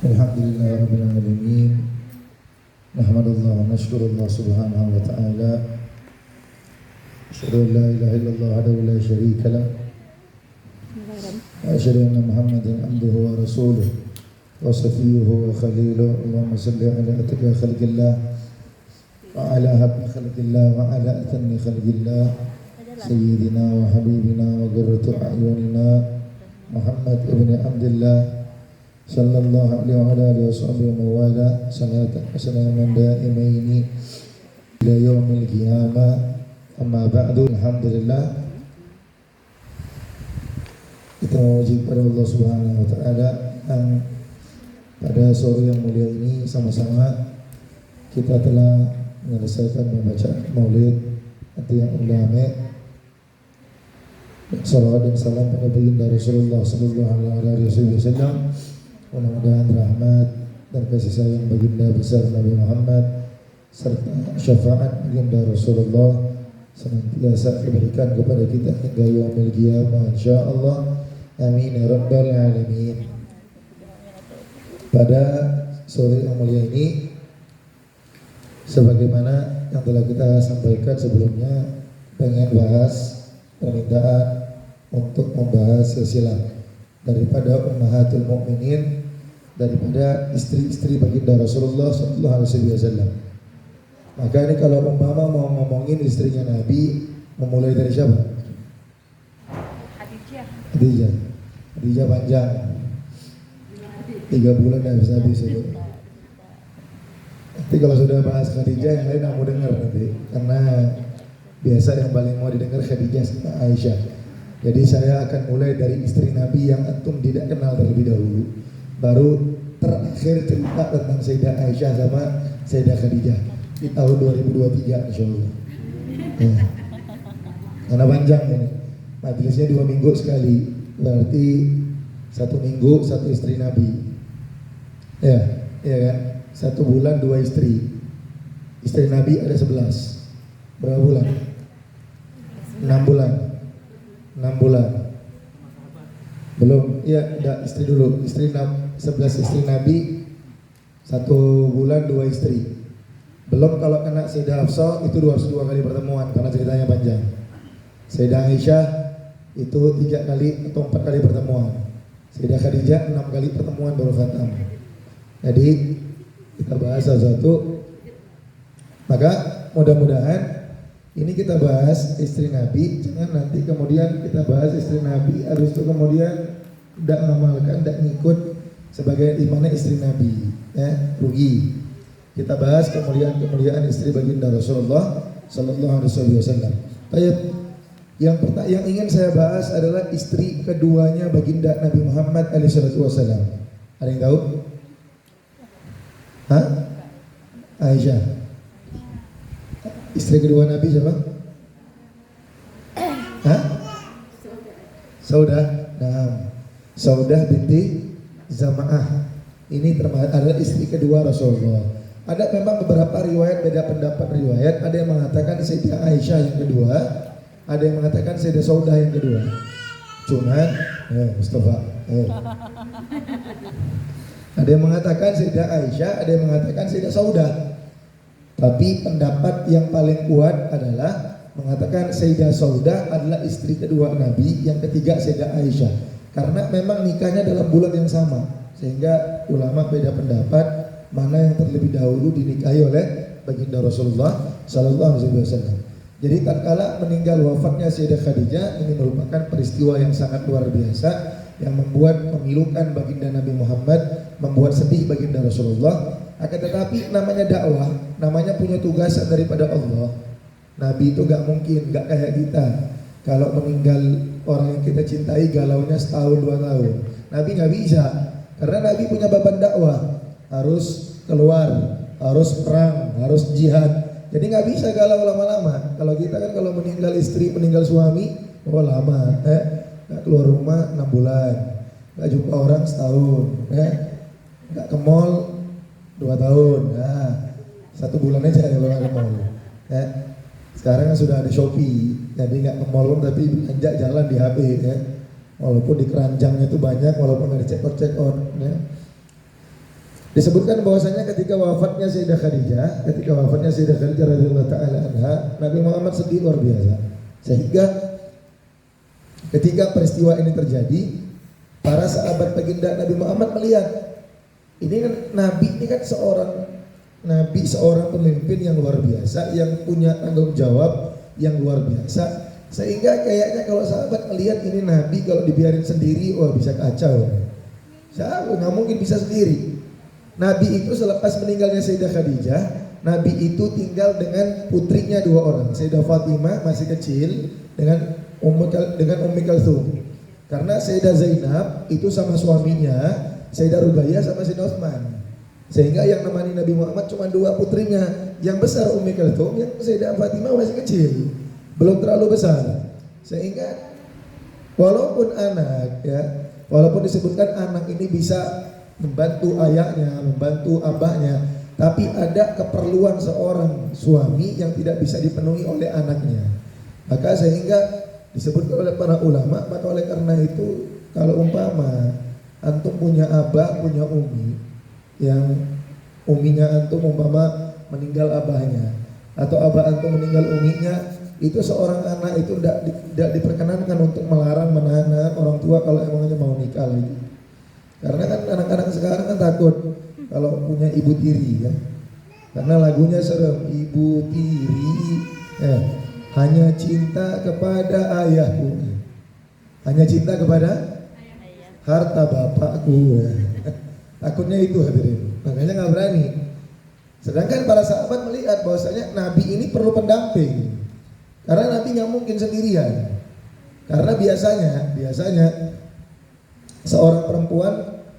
Alhamdulillah Rabbil Alamin. Nahmadullah wa nashkurullah subhanahu wa ta'ala. Asyhadu an la ilaha illallah wahdahu la syarika lah. Wa asyhadu anna Muhammadan abduhu wa rasuluh wa safiyyuhu wa khaliluh. Allahumma salli ala atqa khalqillah wa ala habbi khalqillah wa ala atanni khalqillah sayyidina wa habibina wa qurratu a'yunina Muhammad ibn Abdullah sallallahu alaihi wa alihi wasallam wa wala salatan wa salaman daimaini ila yaumil qiyamah. Amma ba'du. Alhamdulillah, kita memuji kepada Allah Subhanahu wa taala yang pada sore yang mulia ini sama-sama kita telah menyelesaikan membaca Maulid Atiyah Ulama. Salawat dan salam pada baginda Rasulullah sallallahu alaihi wasallam. Mudah-mudahan rahmat dan kasih sayang baginda besar Nabi Muhammad serta syafaat baginda Rasulullah senantiasa diberikan kepada kita hingga yaumil qiyamah insyaallah. Amin ya rabbal alamin. Pada sore yang mulia ini, sebagaimana yang telah kita sampaikan sebelumnya, pengen bahas permintaan untuk membahas silsilah daripada ummahatul mukminin, daripada istri-istri baginda Rasulullah sallallahu alaihi wasallam. Maka ini kalau umpama mau ngomongin istrinya Nabi, memulai dari siapa? Khadijah panjang 3 bulan dah habis itu. Nanti kalau sudah bahas Khadijah, yang lain mau dengar nanti, karena biasa yang paling mau didengar Khadijah sama Aisyah. Jadi saya akan mulai dari istri Nabi yang antum tidak kenal terlebih dahulu, baru terakhir cerita tentang Sayyidah Aisyah sama Sayyidah Khadijah di tahun 2023 insyaallah. Karena panjang ini, majelisnya 2 minggu sekali, berarti 1 minggu 1 istri Nabi. Ya kan? 1 bulan 2 istri. Istri Nabi ada 11. Berapa bulan? 6 bulan. 6 bulan. Belum, iya, enggak, istri dulu. Istri 11 istri Nabi, 1 bulan 2 istri. Belum kalau kena Sayyidah Hafsah itu 2 kali pertemuan karena ceritanya panjang. Sayyidah Aisyah itu 3 kali atau 4 kali pertemuan. Sayyidah Khadijah 6 kali pertemuan baru khatam. Jadi kita bahas satu-satu. Maka mudah-mudahan ini kita bahas istri Nabi, jangan nanti kemudian kita bahas istri Nabi, habis itu kemudian tidak mengamalkan, tidak ngikut sebagai imamnya istri Nabi, rugi. Kita bahas kemuliaan istri baginda Rasulullah sallallahu alaihi wasallam. Yang ingin saya bahas adalah istri keduanya baginda Nabi Muhammad alaihi wasallam. Ada yang tahu? Aisyah. Istri kedua Nabi siapa? Saudah binti Zama'ah. Ini adalah istri kedua Rasulullah. Ada memang beberapa riwayat, beda pendapat riwayat. Ada yang mengatakan Sayyidah Aisyah yang kedua, ada yang mengatakan Sayyidah Saudah yang kedua. Cuman, Mustafa. Ada yang mengatakan Sayyidah Aisyah, ada yang mengatakan Sayyidah Saudah. Tapi pendapat yang paling kuat adalah mengatakan Sayyidah Saudah adalah istri kedua Nabi, yang ketiga Sayyidah Aisyah. Karena memang nikahnya dalam bulan yang sama, sehingga ulama beda pendapat mana yang terlebih dahulu dinikahi oleh baginda Rasulullah sallallahu alaihi wasallam. Jadi tatkala meninggal wafatnya Sayyidah Khadijah, ini merupakan peristiwa yang sangat luar biasa yang membuat memilukan baginda Nabi Muhammad, membuat sedih baginda Rasulullah. Akan tetapi namanya dakwah, namanya punya tugasan daripada Allah. Nabi itu gak mungkin, gak kayak kita. Kalau meninggal orang yang kita cintai, galaunya setahun 2 tahun. Nabi gak bisa, karena Nabi punya beban dakwah. Harus keluar, harus perang, harus jihad. Jadi gak bisa galau lama-lama. Kalau kita kan kalau meninggal istri, meninggal suami, lama. Gak keluar rumah 6 bulan, gak jumpa orang setahun, gak ke mall 2 tahun, 1 bulan aja kalau gak ke mall. Sekarang kan sudah ada Shopee, jadi gak ke mall pun tapi belanja jalan di HP. Walaupun di keranjangnya itu banyak, walaupun ada check out. Disebutkan bahwasanya ketika wafatnya Sayyidah Khadijah radhiyallahu taala anha, Nabi Muhammad sedih luar biasa. Sehingga ketika peristiwa ini terjadi, para sahabat baginda Nabi Muhammad melihat ini kan Nabi ini kan seorang pemimpin yang luar biasa, yang punya tanggung jawab yang luar biasa. Sehingga kayaknya kalau sahabat melihat ini Nabi kalau dibiarin sendiri, wah bisa kacau. Siapa nggak mungkin bisa sendiri. Nabi itu selepas meninggalnya Sayyidah Khadijah, Nabi itu tinggal dengan putrinya 2 orang, Sayyidah Fatimah masih kecil dengan Ummi Kalsum. Karena Sayyidah Zainab itu sama suaminya, Sayyidah Ruqayyah sama Sayyidina Utsman. Sehingga yang nemani Nabi Muhammad cuma 2 putrinya, yang besar Ummi Kalsum, yang Sayyidah Fatimah masih kecil, belum terlalu besar. Sehingga walaupun disebutkan anak ini bisa membantu ayahnya, membantu abahnya, tapi ada keperluan seorang suami yang tidak bisa dipenuhi oleh anaknya. Maka sehingga disebutkan oleh para ulama, maka oleh karena itu kalau umpama antum punya abah, punya umi, yang uminya antum umpama meninggal abahnya, atau abah antum meninggal uminya, itu seorang anak itu tidak diperkenankan untuk melarang menahan orang tua kalau emangnya mau nikah lagi. Karena kan anak-anak sekarang kan takut kalau punya ibu tiri ya. Karena lagunya serem, ibu tiri hanya cinta kepada ayahku, hanya cinta kepada harta bapakku. Takutnya itu hadirin, makanya nggak berani. Sedangkan para sahabat melihat bahwasanya Nabi ini perlu pendamping, karena Nabi nggak mungkin sendirian. Karena biasanya seorang perempuan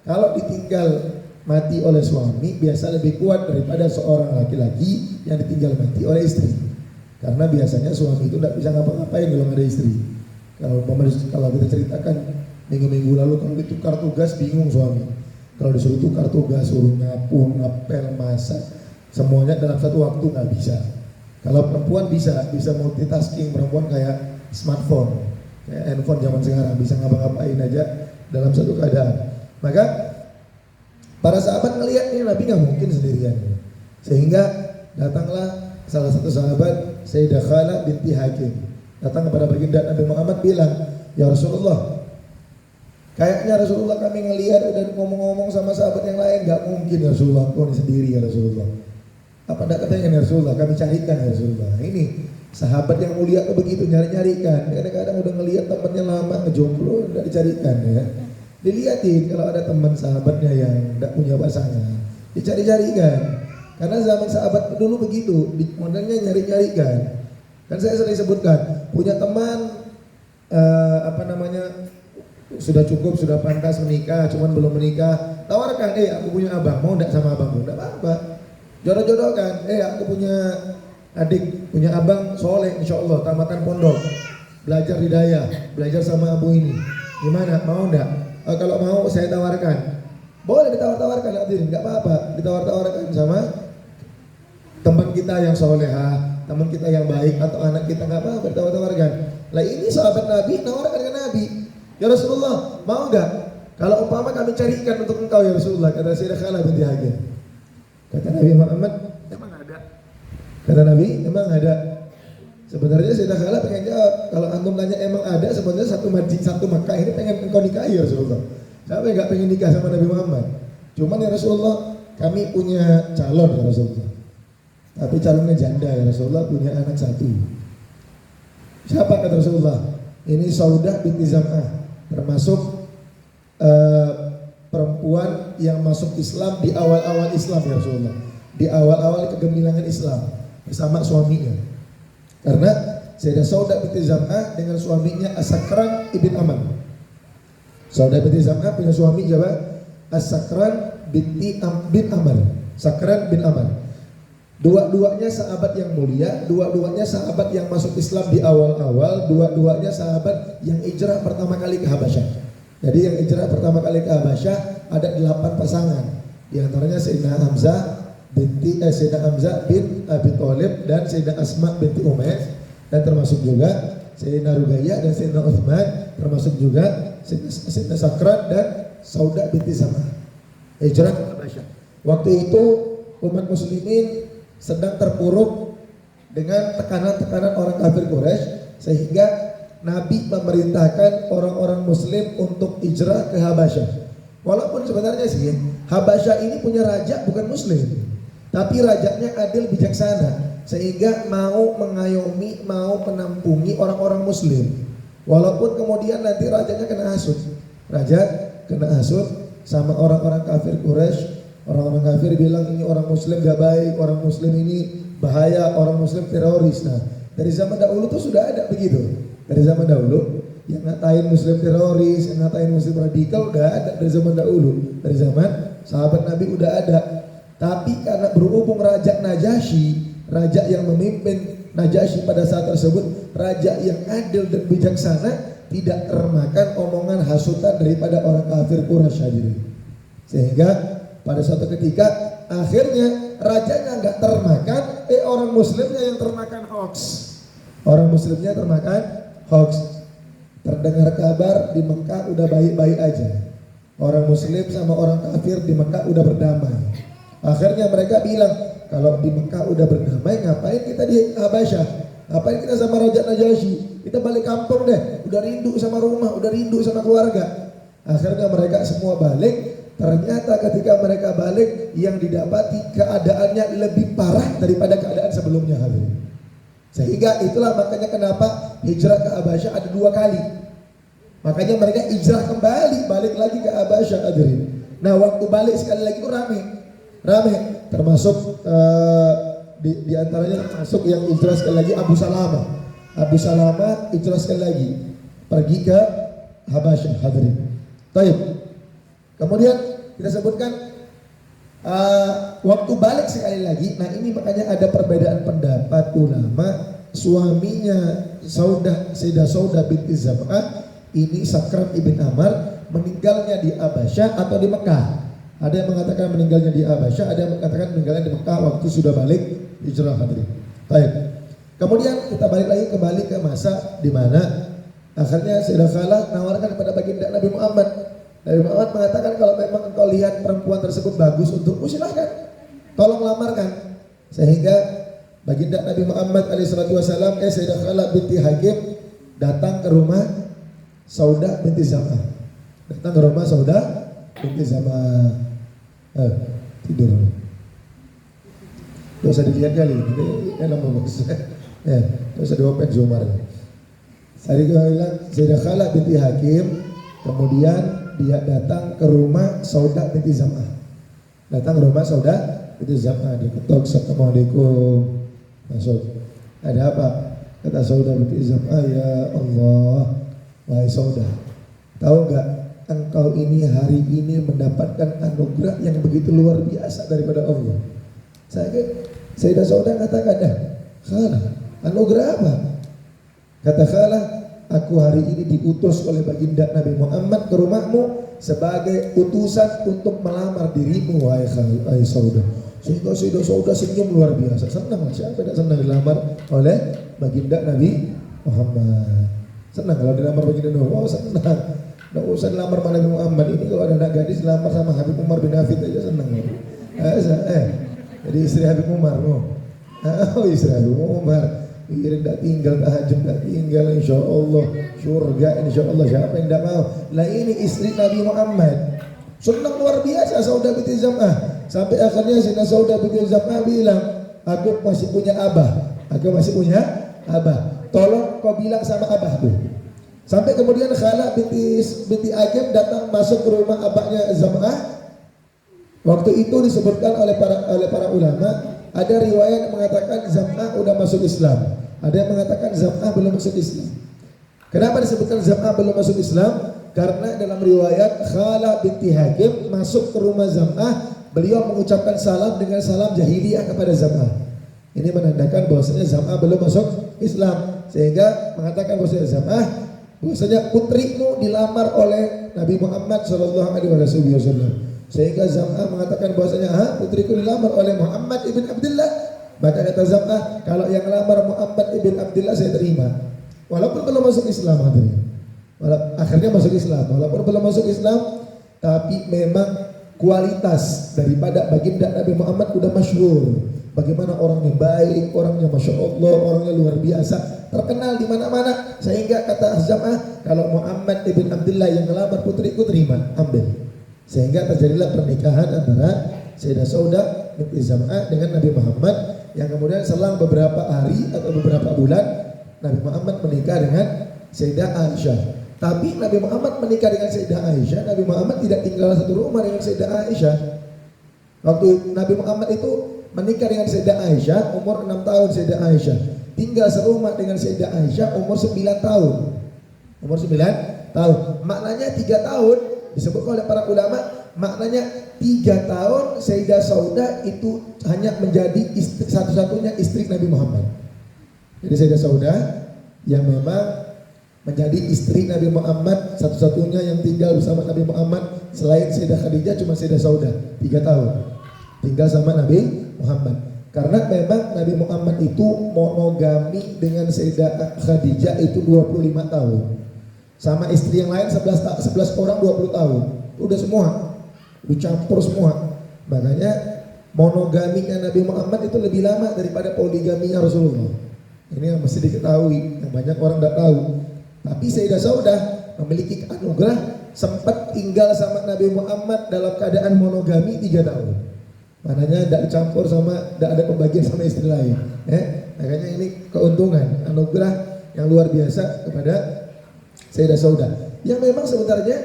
kalau ditinggal mati oleh suami biasa lebih kuat daripada seorang laki-laki yang ditinggal mati oleh istri. Karena biasanya suami itu tidak bisa ngapa-ngapain kalau ada istri. Kalau kita ceritakan minggu-minggu lalu, kalau ditukar tugas bingung suami. Kalau disuruh tukar tugas, suruh nyapu, ngepel, masak, semuanya dalam satu waktu nggak bisa. Kalau perempuan bisa multitasking, perempuan kayak smartphone, kayak handphone zaman sekarang, bisa ngapa-ngapain aja dalam satu keadaan. Maka para sahabat melihat ini Nabi nggak mungkin sendirian, sehingga datanglah salah satu sahabat Sayyidah Khala binti Hakim, datang kepada baginda Nabi Muhammad bilang, ya Rasulullah, kayaknya Rasulullah kami ngelihat udah ngomong-ngomong sama sahabat yang lain, nggak mungkin ya Rasulullah, kau ini sendiri ya Rasulullah. Apa tidak kepengen ya Rasulullah, kami carikan ya Rasulullah. Ini sahabat yang mulia tuh begitu, nyari-nyarikan. Kadang-kadang udah ngelihat temannya lama ngejomblo, udah dicarikan ya. Dilihatin kalau ada teman sahabatnya yang tidak punya pasangan, dicari-carikan. Karena zaman sahabat dulu begitu, modelnya nyari-nyarikan. Kan saya sering sebutkan, punya teman sudah cukup, sudah pantas menikah, cuman belum menikah, tawarkan, aku punya abang, mau tidak sama abangmu? Tidak apa-apa. Jodoh-jodohkan, aku punya adik, punya abang soleh, insya Allah, tamatan pondok, belajar hidayah, belajar sama abu ini. Gimana, mau enggak? Kalau mau saya tawarkan. Boleh ditawar-tawarkan, nggak apa-apa. Ditawar-tawarkan sama teman kita yang solehah, teman kita yang baik, atau anak kita, nggak apa-apa, ditawar-tawarkan. Lah ini sahabat Nabi nawarkan ke Nabi, ya Rasulullah, mau enggak? Kalau umpama kami carikan untuk engkau ya Rasulullah, kata Sayyidah Khala binti Hakim. Kata Nabi Muhammad, emang ada? Kata Nabi, emang ada. Sebenarnya Sayyidah Khala pengen jawab, kalau antum tanya emang ada, sebenarnya satu Makkah ini pengen engkau nikahi ya Rasulullah. Siapa yang gak pengen nikah sama Nabi Muhammad? Cuman ya Rasulullah, kami punya calon ya Rasulullah. Tapi calonnya janda ya Rasulullah, punya anak 1. Siapa kata Rasulullah? Ini Saudah binti Zam'ah, termasuk perempuan yang masuk Islam di awal-awal Islam ya Rasulullah, di awal-awal kegemilangan Islam bersama suaminya. Karena Sayyidah Saudah binti Zam'ah dengan suaminya As-Sakran ibn Aman. Saudah binti Zam'ah punya suami siapa? As-Sakran bin Aman. Sakran bin Aman. Dua-duanya sahabat yang mulia, dua-duanya sahabat yang masuk Islam di awal-awal, dua-duanya sahabat yang hijrah pertama kali ke Habasyah. Jadi yang hijrah pertama kali ke Habasyah ada 8 pasangan. Di antaranya Sayyidina Hamzah bin Abi Thalib dan Sayyidah Asma binti Umayyah, dan termasuk juga Sayyidina Ruqayyah dan Sayyidina Utsman, termasuk juga Sayyidina Sakran dan Saudah binti Zam'ah. Hijrah ke Habasyah. Waktu itu umat muslimin sedang terpuruk dengan tekanan-tekanan orang kafir Quraisy, sehingga Nabi memerintahkan orang-orang muslim untuk hijrah ke Habasyah. Walaupun sebenarnya sih Habasyah ini punya raja bukan muslim, tapi rajanya adil bijaksana, sehingga mau mengayomi, mau menampungi orang-orang muslim. Walaupun kemudian nanti rajanya kena hasut. Raja kena hasut sama orang-orang kafir Quraisy. Orang-orang kafir bilang ini orang muslim gak baik, orang muslim ini bahaya, orang muslim teroris. Nah, dari zaman dahulu tuh sudah ada begitu. Dari zaman dahulu yang ngatain muslim teroris, yang ngatain muslim radikal udah ada dari zaman dahulu. Dari zaman sahabat Nabi udah ada. Tapi karena berhubung Raja Najasyi, raja yang memimpin Najasyi pada saat tersebut, raja yang adil dan bijaksana, tidak termakan omongan hasutan daripada orang kafir Quraisy hadirin. Sehingga pada suatu ketika akhirnya rajanya nggak termakan, orang muslimnya yang termakan hoax. Orang muslimnya termakan hoax. Terdengar kabar di Mekah udah baik-baik aja. Orang muslim sama orang kafir di Mekah udah berdamai. Akhirnya mereka bilang, kalau di Mekah udah berdamai, ngapain kita di Habasyah? Ngapain kita sama Raja Najasyi? Kita balik kampung deh. Udah rindu sama rumah, udah rindu sama keluarga. Akhirnya mereka semua balik. Ternyata ketika mereka balik, yang didapati keadaannya lebih parah daripada keadaan sebelumnya. Sehingga itulah makanya kenapa hijrah ke Habasyah ada 2 kali. Makanya mereka hijrah kembali, balik lagi ke Habasyah. Nah, waktu balik sekali lagi itu rame. Termasuk di antaranya termasuk yang hijrah sekali lagi Abu Salamah. Abu Salamah hijrah sekali lagi pergi ke Habasyah. Baik. Kemudian kita sebutkan waktu balik sekali lagi. Nah, ini makanya ada perbedaan pendapat ulama. Suaminya Sayyidah Saudah binti Zam'ah ini Sakram ibn Amr meninggalnya di Habasyah atau di Mekah. Ada yang mengatakan meninggalnya di Habasyah, ada yang mengatakan meninggalnya di Mekah waktu sudah balik hijrah. Baik. Kemudian kita balik lagi ke masa di mana akhirnya Sayyidah Khalah nawarkan kepada baginda Nabi Muhammad. Nabi Muhammad mengatakan, kalau memang engkau lihat perempuan tersebut bagus untukmu, silahkan, tolong lamarkan. Sehingga baginda Nabi Muhammad SAW, Sayyidah Khalah binti Hakim datang ke rumah Saudah binti Zam'ah. Datang ke rumah Saudah binti Zam'ah. Tidur. Gak usah dilihat kali, ini enak bagus. Gak usah diopek Zumar. Sayyidah Khalah binti Hakim kemudian dia datang ke rumah Saudah binti Zam'ah. Datang ke rumah Saudah binti Zam'ah, dia ketok, assalamualaikum. Masuk. Ada apa? Kata Saudah binti Zam'ah, ya Allah, wahai Saudah, tahu enggak engkau ini hari ini mendapatkan anugerah yang begitu luar biasa daripada Allah. Sayyidah Saudah katakan, Khalah, anugerah apa? Kata Khalah, aku hari ini diutus oleh baginda Nabi Muhammad ke rumahmu sebagai utusan untuk melamar dirimu, wahai Saudah. Sehingga Sayyidah Saudah senyum luar biasa, senang. Siapa tidak senang dilamar oleh baginda Nabi Muhammad? Senang kalau dilamar baginda Nabi Muhammad, senang. Tidak usah dilamar sama Nabi Muhammad. Ini kalau ada anak gadis dilamar sama Habib Umar bin Hafid aja senang. Jadi istri Habib Umar, istri Habib Umar. Pikirin tak tinggal, tahajud tak tinggal, insya Allah surga, insya Allah. Siapa yang tidak mau? Lah ini istri Nabi Muhammad, senang luar biasa Saudah binti Zam'ah. Sampai akhirnya Sayyidah Saudah binti Zam'ah bilang, aku masih punya abah, tolong kau bilang sama abahku. Sampai kemudian Khalah binti Hakim datang masuk ke rumah abahnya Zam'ah. Waktu itu disebutkan oleh para ulama, ada riwayat yang mengatakan Zam'ah udah masuk Islam, ada yang mengatakan Zam'ah belum masuk Islam. Kenapa disebutkan Zam'ah belum masuk Islam? Karena dalam riwayat Khalah binti Hakim masuk ke rumah Zam'ah, beliau mengucapkan salam dengan salam jahiliyah kepada Zam'ah. Ini menandakan bahwasanya Zam'ah belum masuk Islam, sehingga mengatakan bahwasanya putrimu dilamar oleh Nabi Muhammad SAW. Sehingga Zam'ah mengatakan bahwasanya putriku dilamar oleh Muhammad ibn Abdullah. Maka kata Zam'ah, kalau yang lamar Muhammad ibn Abdullah saya terima, walaupun belum masuk Islam. Akhirnya masuk Islam, walaupun belum masuk Islam, tapi memang kualitas daripada baginda Nabi Muhammad udah masyhur. Bagaimana orangnya baik, orangnya Masya Allah, orangnya luar biasa, terkenal di mana-mana. Sehingga kata Zam'ah, kalau Muhammad ibn Abdullah yang ngelamar putriku, terima, ambil. Sehingga terjadilah pernikahan antara Sayyidah Saudah binti Zam'ah dengan Nabi Muhammad, yang kemudian selang beberapa hari atau beberapa bulan Nabi Muhammad menikah dengan Sayyidah Aisyah. Tapi Nabi Muhammad menikah dengan Sayyidah Aisyah, Nabi Muhammad tidak tinggal satu rumah dengan Sayyidah Aisyah. Waktu Nabi Muhammad itu menikah dengan Sayyidah Aisyah umur 6 tahun, Sayyidah Aisyah tinggal serumah dengan Sayyidah Aisyah umur 9 tahun. Umur 9 tahun. Maknanya 3 tahun disebut oleh para ulama, maknanya 3 tahun Sayyidah Saudah itu hanya menjadi satu-satunya istri Nabi Muhammad. Jadi Sayyidah Saudah yang memang menjadi istri Nabi Muhammad, satu-satunya yang tinggal bersama Nabi Muhammad selain Sayyidah Khadijah cuma Sayyidah Saudah, 3 tahun tinggal sama Nabi Muhammad. Karena memang Nabi Muhammad itu monogami dengan Sayyidah Khadijah itu 25 tahun. Sama istri yang lain 11 orang 20 tahun. Udah semua, dicampur semua. Makanya monogaminya Nabi Muhammad itu lebih lama daripada poligaminya Rasulullah. Ini yang mesti diketahui, yang banyak orang tidak tahu. Tapi Sayyidah Saudah memiliki anugerah sempat tinggal sama Nabi Muhammad dalam keadaan monogami 3 tahun. Maknanya tidak dicampur sama, tidak ada pembagian sama istri lain. Makanya ini keuntungan, anugerah yang luar biasa kepada Sayyidah Saudah. Yang memang sebenarnya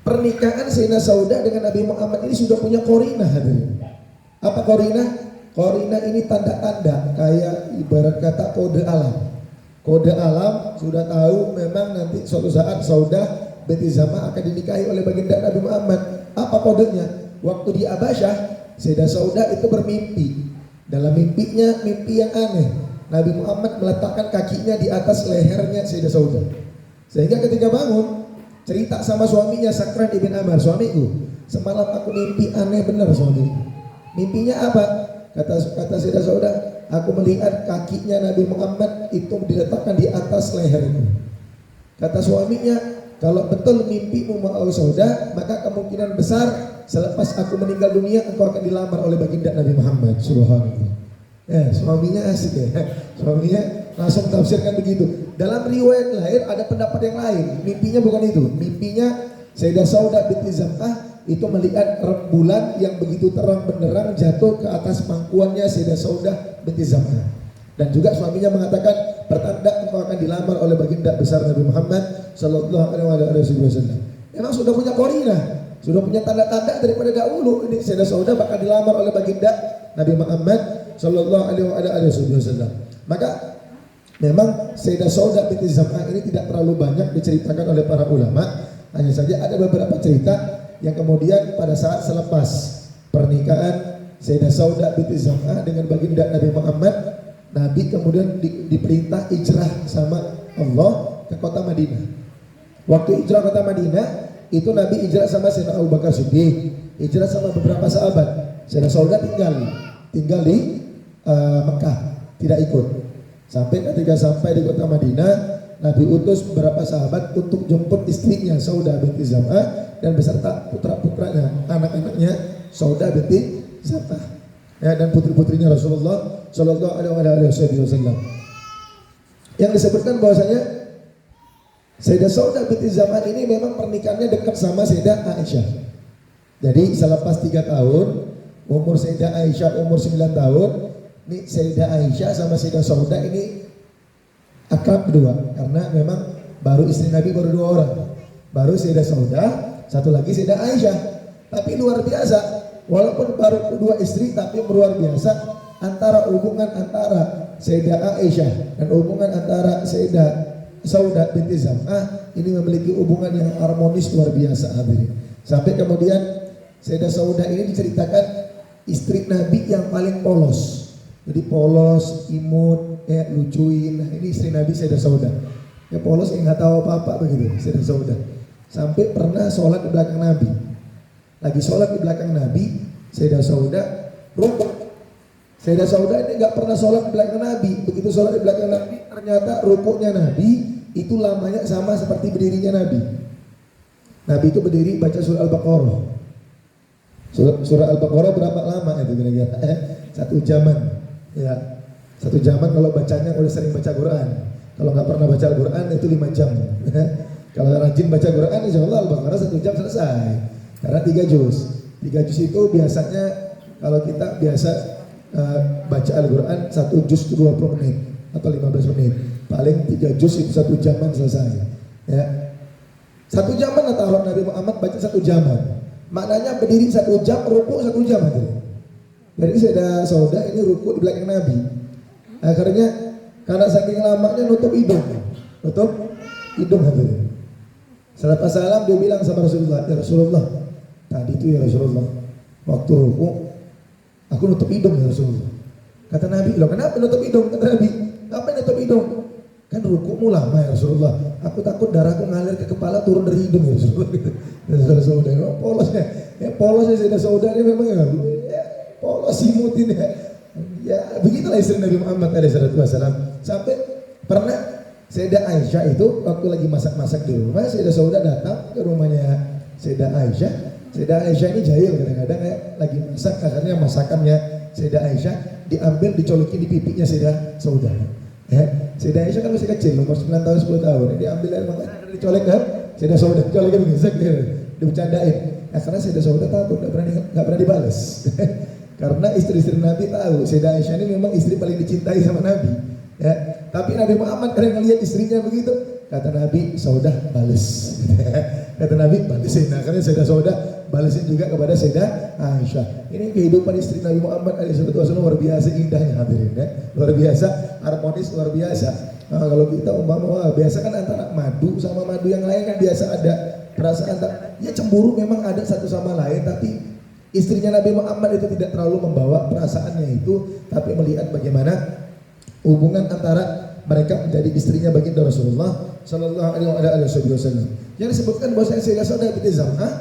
pernikahan Sayyidah Saudah dengan Nabi Muhammad ini sudah punya korinah. Apa korinah? Korinah ini tanda-tanda, kayak ibarat kata kode alam. Kode alam sudah tahu memang nanti suatu saat Saudah binti Zam'ah akan dinikahi oleh baginda Nabi Muhammad. Apa kodenya? Waktu di Abasyah, Sayyidah Saudah itu bermimpi. Dalam mimpinya, mimpi yang aneh. Nabi Muhammad meletakkan kakinya di atas lehernya Sayyidah Saudah. Sehingga ketika bangun, cerita sama suaminya Sakran ibn Amr, suamiku, semalam aku mimpi aneh benar suami. Mimpinya apa? Kata Sayyidah Saudah, aku melihat kakinya Nabi Muhammad itu diletakkan di atas leherku. Kata suaminya, kalau betul mimpimu mau Saudah, maka kemungkinan besar selepas aku meninggal dunia engkau akan dilamar oleh baginda Nabi Muhammad. Subhanallah. Suaminya asik ya. Suaminya langsung tafsirkan begitu. Dalam riwayat lain ada pendapat yang lain. Mimpinya bukan itu. Mimpinya Sayyidah Saudah binti Zam'ah itu melihat rembulan yang begitu terang benderang jatuh ke atas pangkuannya Sayyidah Saudah binti Zam'ah. Dan juga suaminya mengatakan, pertanda engkau akan dilamar oleh baginda besar Nabi Muhammad sallallahu alaihi wasallam. Memang sudah punya korinah, sudah punya tanda-tanda daripada dahulu. Ini Sayyidah Saudah bakal dilamar oleh baginda Nabi Muhammad sallallahu alaihi wasallam. Maka memang Sayyidah Saudah binti Zam'ah ini tidak terlalu banyak diceritakan oleh para ulama. Hanya saja ada beberapa cerita yang kemudian pada saat selepas pernikahan Sayyidah Saudah binti Zam'ah dengan baginda Nabi Muhammad, Nabi kemudian diperintah hijrah sama Allah ke kota Madinah. Waktu hijrah kota Madinah, itu Nabi hijrah sama Sayyidina Abu Bakar Siddiq, hijrah sama beberapa sahabat. Sayyidah Saudah tinggal di Mekah, tidak ikut. Ketika sampai di kota Madinah, Nabi utus beberapa sahabat untuk jemput istrinya Saudah binti Zam'ah dan beserta putra-putranya, anak-anaknya Saudah binti Zam'ah. Dan putri-putrinya Rasulullah Shallallahu Alaihi Wasallam. Yang disebutkan bahwasanya Sayyidah Saudah binti Zam'ah ini memang pernikahannya dekat sama Sayyidah Aisyah. Jadi selepas 3 tahun, umur Sayyidah Aisyah umur 9 tahun, ini Sayyidah Aisyah sama Sayyidah Saudah ini akrab berdua, karena memang baru istri Nabi baru 2 orang, baru Sayyidah Saudah, satu lagi Sayyidah Aisyah. Tapi luar biasa. Walaupun baru 2 istri, tapi luar biasa antara hubungan antara Sayyidah Aisyah dan hubungan antara Sayyidah Saudah binti Zam'ah ini memiliki hubungan yang harmonis luar biasa hadirin. Sampai kemudian Sayyidah Saudah ini diceritakan istri Nabi yang paling polos. Jadi polos, imut, lucuin. Nah, ini istri Nabi Sayyidah Saudah. Ya polos yang nggak tahu apa-apa begitu Sayyidah Saudah. Sampai pernah sholat di belakang Nabi. Lagi sholat di belakang Nabi, Sayyidah Saudah rukuk. Sayyidah Saudah ini nggak pernah sholat di belakang Nabi. Begitu sholat di belakang Nabi, ternyata rukuknya Nabi itu lamanya sama seperti berdirinya Nabi. Nabi itu berdiri baca surah Al-Baqarah. Surah Al-Baqarah berapa lama itu kira-kira? Satu jaman. Ya, satu jaman kalau bacanya udah sering baca Quran. Kalau nggak pernah baca Quran itu 5 jam. Kalau rajin baca Quran, insya Allah Al-Baqarah 1 jam selesai. Karena 3 juz. 3 juz itu biasanya kalau kita biasa baca Al-Quran 1 juz itu 20 menit atau 15 menit. Paling 3 juz itu 1 jaman selesai. Ya. 1 jaman atau Nabi Muhammad baca 1 jaman. Maknanya berdiri 1 jam, ruku 1 jam aja. Jadi Sayyidah Saudah ini ruku di belakang Nabi. Akhirnya karena saking lamanya nutup hidung aja. Setelah salam dia bilang sama Rasulullah, ya Rasulullah, tadi itu ya Rasulullah, waktu ruku aku nutup hidung ya Rasulullah. Kata Nabi, loh kenapa nutup hidung? Kata Nabi, ngapain nutup hidung? Kan rukumu lama ya Rasulullah. Aku takut darahku ngalir ke kepala turun dari hidung ya Rasulullah. Saudara, polosnya, polosnya Sayyidah Saudah ini memang ya, polos simutin ya. Ya begitulah istri Nabi Muhammad SAW. Sampai pernah Sayyidah Aisyah itu waktu lagi masak-masak di rumah, Sayyidah Saudah datang ke rumahnya Sayyidah Aisyah. Sayyidah Aisyah ini jahil kadang-kadang ya, lagi masak, akhirnya masakannya Sayyidah Aisyah diambil dicolokin di pipinya Sayyidah Saudah. Ya, Sayyidah Aisyah kan masih kecil, umur 9 tahun 10 tahun. Dia ambil air makanan dicolek kan, Sayyidah Saudah colekin begini, dibercandain. Nah, karena Sayyidah Saudah takut, nggak pernah dibalas. Karena istri-istri Nabi tahu Sayyidah Aisyah ini memang istri paling dicintai sama Nabi. Ya, tapi Nabi Muhammad kadang ngelihat istrinya begitu, kata Nabi, Saudah bales. Kata Nabi balesin. Nah, karena Sayyidah Saudah balesin juga kepada Sayyidah Aisyah. Ini kehidupan istri Nabi Muhammad SAW luar biasa indahnya hadirin ya. Luar biasa harmonis, luar biasa. Nah, kalau kita umpama biasa kan antara madu sama madu yang lain kan biasa ada perasaan ya cemburu memang ada satu sama lain, tapi istrinya Nabi Muhammad itu tidak terlalu membawa perasaannya itu, tapi melihat bagaimana hubungan antara mereka menjadi istrinya baginda Rasulullah Sallallahu Alaihi Wasallam. Yang disebutkan bahwa Sayyidah Saudah binti Zam'ah,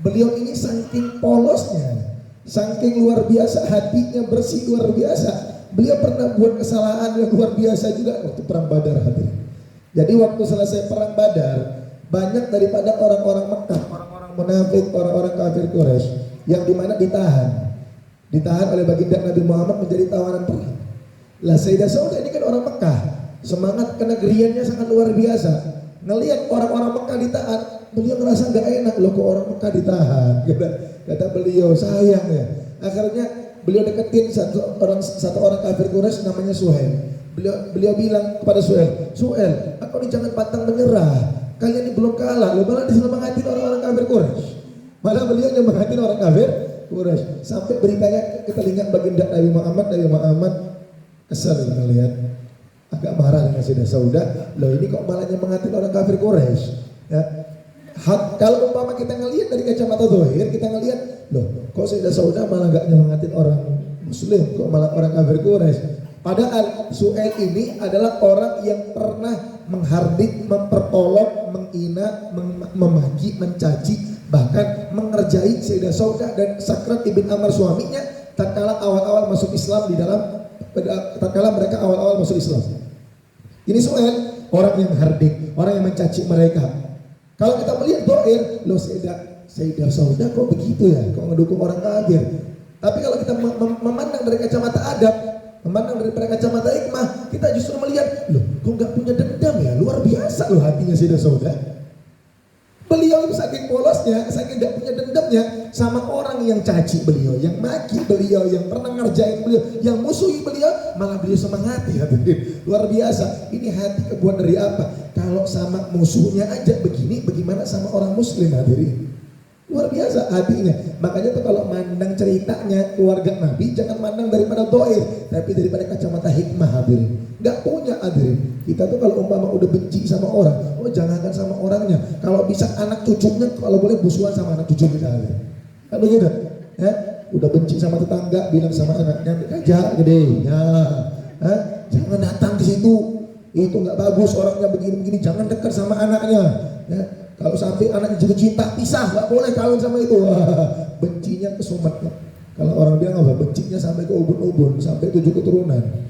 beliau ini saking polosnya, saking luar biasa, hatinya bersih luar biasa. Beliau pernah buat kesalahan yang luar biasa juga waktu perang Badar hadirin. Jadi waktu selesai perang Badar, banyak daripada orang-orang Mekah, orang-orang munafik, orang-orang kafir Quraisy yang dimana ditahan oleh baginda Nabi Muhammad menjadi tawanan perang. Lah Sayyidah Saudah ini kan orang Mekah, semangat kenegriannya sangat luar biasa. Ngelihat orang-orang Mekah ditahan, beliau ngerasa nggak enak, loh kok orang Mekah ditahan. Kata beliau sayang ya. Akhirnya beliau deketin satu orang kafir Quraisy namanya Suhail. Beliau bilang kepada Suhail, aku ini jangan pantang menyerah. Kalian ini belum kalah, lo malah disemangatin orang-orang kafir Quraisy. Malah beliau nyemangatin orang kafir Quraisy. Sampai beritanya ke telinga baginda Nabi Muhammad kesal melihat, agak marah dengan Sayyidah Saudah. Loh ini kok malah nyemangatin orang kafir Quraisy? Ya. Kalau umpama kita ngelihat dari kacamata zahir, kita ngelihat, loh kok Sayyidah Saudah malah gak nyemangatin orang Muslim, kok malah orang kafir Quraisy? Padahal Suhail ini adalah orang yang pernah menghardik, mempertolong, menghina, memaki, mencaci, bahkan mengerjai Sayyidah Saudah dan Sakrat ibn Amr suaminya tatkala awal-awal masuk Islam tatkala mereka awal-awal masuk Islam. Ini Suhail, orang yang menghardik, orang yang mencaci mereka. Kalau kita melihat doir, loh Sayyidah Saudah kok begitu ya, kok ngedukung orang kafir. Tapi kalau kita memandang dari kacamata adab, memandang dari kacamata hikmah, kita justru melihat, loh kok nggak punya dendam ya, luar biasa loh hatinya Sayyidah Saudah. Beliau itu saking polosnya, saking gak punya dendamnya sama orang yang caci beliau, yang maki beliau, yang pernah ngerjain beliau, yang musuhi beliau, malah beliau semangati hadirin. Luar biasa. Ini hati kebuat dari apa? Kalau sama musuhnya aja begini, bagaimana sama orang muslim hadirin? Luar biasa hatinya. Makanya tuh kalau mandang ceritanya keluarga Nabi, jangan mandang daripada doir, tapi daripada kacamata hikmah hadirin. Gak punya hadirin. Kita tuh kalau umpama udah benci sama orang, oh jangankan sama orangnya, kalau bisa anak cucunya, kalau boleh busuan sama anak cucu kita hadirin. Kan begitu? Ya, udah benci sama tetangga, bilang sama anaknya, aja gede, ya, jangan datang ke situ, itu nggak bagus orangnya begini-begini, jangan dekat sama anaknya. Ya. Kalau sampai anaknya jatuh cinta, pisah, nggak boleh kawin sama itu. Bencinya ke sumatnya. Kalau orang bilang apa? Bencinya sampai ke ubun-ubun, sampai 7 keturunan.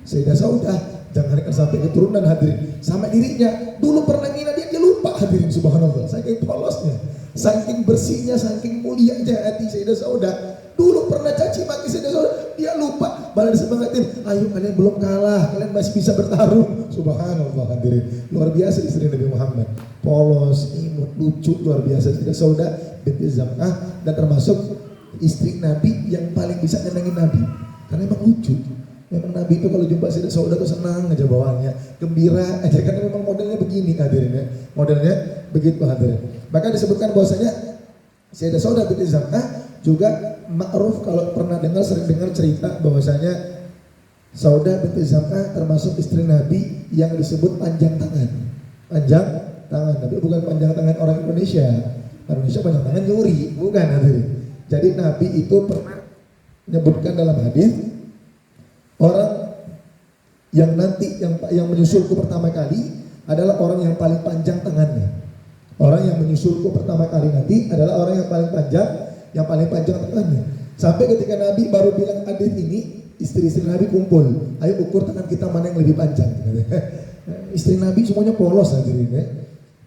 Sayyidah Saudah, jangan sampai keturunan hadirin. Sama dirinya, dulu pernah ngina dia lupa hadirin, subhanallah. Saking polosnya, Saking bersihnya, saking mulianya hati Sayyidah Saudah. Dulu pernah caci maki Sayyidah Saudah, dia lupa, malah disemangatin, ayo kalian belum kalah, kalian masih bisa bertarung. Subhanallah hadirin, luar biasa istri Nabi Muhammad, polos, imut, lucu, luar biasa Sayyidah Saudah binti Zam'ah, dan termasuk istri Nabi yang paling bisa nyenengin Nabi, karena emang lucu. Memang Nabi itu kalau jumpa Sayyidah Saudah tuh senang aja bawaannya, gembira aja, karena memang modelnya begini hadirin ya, modelnya begitu hadirin. Maka disebutkan bahwasanya Sayyidah Saudah binti Zam'ah juga ma'ruf, kalau pernah dengar, sering dengar cerita bahwasanya Saudah binti Zam'ah termasuk istri Nabi yang disebut panjang tangan. Panjang tangan, tapi bukan panjang tangan orang Indonesia. Orang Indonesia panjang tangan nyuri, bukan hadirin. Jadi Nabi itu pernah menyebutkan dalam hadis, orang yang nanti yang menyusulku pertama kali adalah orang yang paling panjang tangannya. Orang yang menyusulku pertama kali nanti adalah orang yang paling panjang tangannya. Sampai ketika Nabi baru bilang hadis ini, istri-istri Nabi kumpul, ayo ukur tangan kita mana yang lebih panjang. Istri Nabi semuanya polos hadirin ya.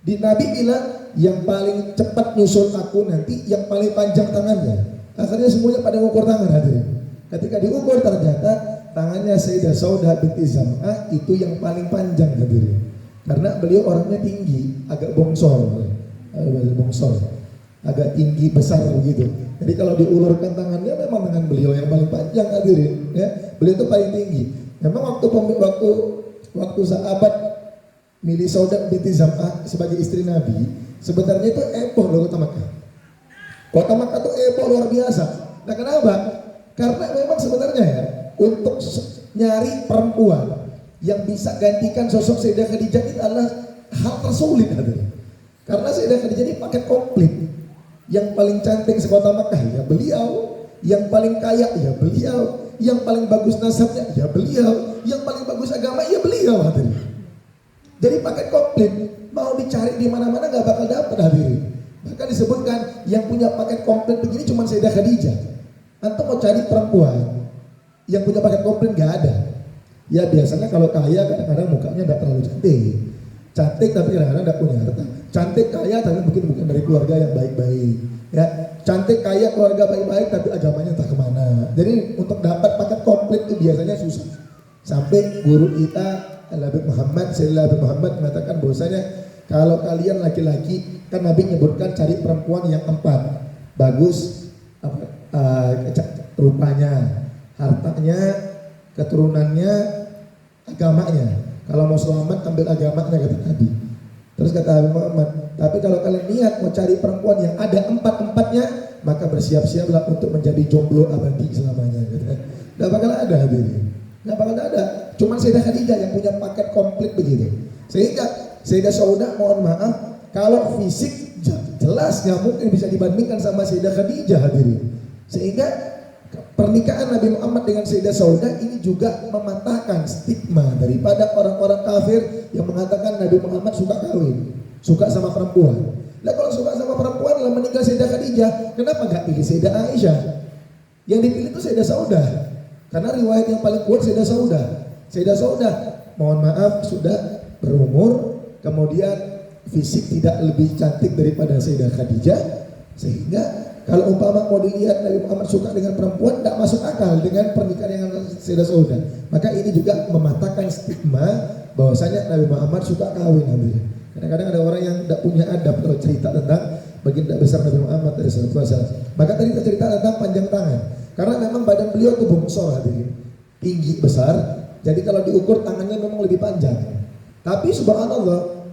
Di Nabi bilang yang paling cepat nyusul aku nanti yang paling panjang tangannya. Akhirnya semuanya pada mengukur tangan hadirin. Ketika diukur ternyata tangannya Sayyidah Saudah binti Zam'ah itu yang paling panjang hadirin. Karena beliau orangnya tinggi, agak bongsor, agak tinggi besar begitu. Jadi kalau diulurkan tangannya memang tangan beliau yang paling panjang hadirin, ya. Beliau itu paling tinggi. Memang waktu sahabat milih Saudah binti Zam'ah sebagai istri Nabi, sebenarnya itu heboh loh kota Makkah. Kota Makkah itu heboh luar biasa. Nah kenapa? Karena memang sebenarnya ya, untuk nyari perempuan yang bisa gantikan sosok Sayyidah Khadijah itu adalah hal tersulit hadirin. Karena Sayyidah Khadijah ini paket komplit. Yang paling cantik sekota Makkah ya beliau, yang paling kaya ya beliau, yang paling bagus nasabnya ya beliau, yang paling bagus agama ya beliau hadirin. Jadi paket komplit, mau dicari di mana-mana nggak bakal dapat hadirin. Bahkan disebutkan yang punya paket komplit begini cuma Sayyidah Khadijah. Antum mau cari perempuan yang punya paket komplit nggak ada. Ya biasanya kalau kaya kadang-kadang mukanya nggak terlalu cantik. Cantik tapi kadang-kadang nggak punya harta. Cantik kaya tapi mungkin bukan dari keluarga yang baik-baik. Ya, cantik kaya keluarga baik-baik tapi agamanya entah kemana. Jadi untuk dapat paket komplit itu biasanya susah. Sampai guru kita Nabi Muhammad, Sayyidina Nabi Muhammad mengatakan bahwasanya kalau kalian laki-laki, kan Nabi menyebutkan cari perempuan yang 4, bagus rupanya, hartanya, keturunannya, agamanya. Kalau mau selamat ambil agamanya kata Nabi. Terus kata Nabi Muhammad, tapi kalau kalian niat mau cari perempuan yang ada 4-4-nya, maka bersiap-siaplah untuk menjadi jomblo abadi selamanya. Gak bakal ada hadirin, gak bakal ada. Cuman Sayyidah Khadijah yang punya paket komplit begitu. Sehingga Sayyidah Saudah mohon maaf, kalau fisik jelas gak mungkin bisa dibandingkan sama Sayyidah Khadijah hadirin. Sehingga pernikahan Nabi Muhammad dengan Sayyidah Saudah ini juga mematahkan stigma daripada orang-orang kafir yang mengatakan Nabi Muhammad suka kawin, suka sama perempuan. Nah kalau suka sama perempuan lalu meninggal Sayyidah Khadijah, kenapa gak pilih Sayyidah Aisyah? Yang dipilih itu Sayyidah Saudah. Karena riwayat yang paling kuat Sayyidah Saudah. Sayyidah Saudah, mohon maaf sudah berumur, kemudian fisik tidak lebih cantik daripada Sayyidah Khadijah, sehingga kalau umpama mau dilihat Nabi Muhammad suka dengan perempuan, tidak masuk akal dengan pernikahan dengan Sayyidah Saudah. Maka ini juga mematahkan stigma bahwasanya Nabi Muhammad suka kawin. Kadang-kadang ada orang yang tidak punya adab kalau cerita tentang baginda besar Nabi Muhammad dari SAW. Maka tadi kita cerita tentang panjang tangan, karena memang badan beliau itu bongsor hadirin, tinggi besar. Jadi kalau diukur tangannya memang lebih panjang. Tapi subhanallah,